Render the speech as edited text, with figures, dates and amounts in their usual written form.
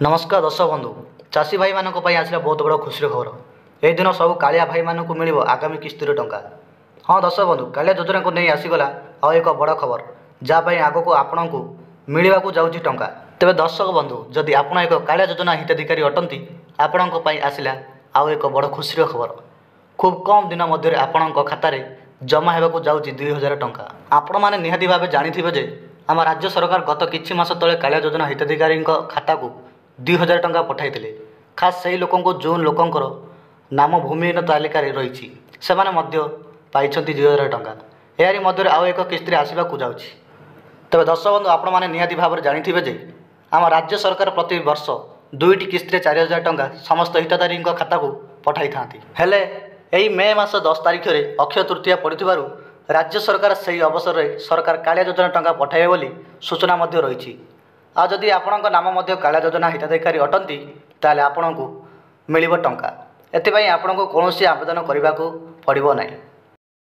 नमस्कार दर्शक बंधु चाषी भाई मान आसला बहुत बड़ खुशी खबर यह दिन सब कालिया भाई मान मिल आगामी किस्तिर टंका। हाँ दर्शक बंधु कालिया योजना को नहीं आसीगला आउ एक बड़ खबर जहाँपाई आग को आपण को मिलवा जाऊँगी टंका। तेज दर्शक बंधु जदि आप एक कालिया योजना हिताधिकारी अटंती आपण आसला आउ एक बड़ खुशी खबर खूब कम दिन मध्य आपण खाता जमा होगा जाऊँगी 2000 टंका। आपण मैंने निहाती भाव जानी आम राज्य सरकार गत किछि मास तले कालिया योजना हिताधिकारी खाता को 2000 टंका पठाई खास से लोक जो लोकंर नाम भूमिहीन तालिकार रही से 2000 टंका यारी मध्य आउ एक किस्ती आसवाक जाऊँगी। तेज दर्शक बंधु आपण मैंने निहाती भाव जानी आम राज्य सरकार प्रति वर्ष 2टी किस्ती 4000 टंका समस्त हिताधारी खाता को पठाई था हेले यही मे मास 10 तारिख में अक्षय तृतीया पड़ू राज्य सरकार से अवसर में सरकार कालिया योजना टंका पठाइबे बोली सूचना रही। आदि आपण नाम कालिया योजना हिताधिकारी अटंती ताले आपण को मिल टंका एपाई आपण को कौन आवेदन करने को पड़ो ना।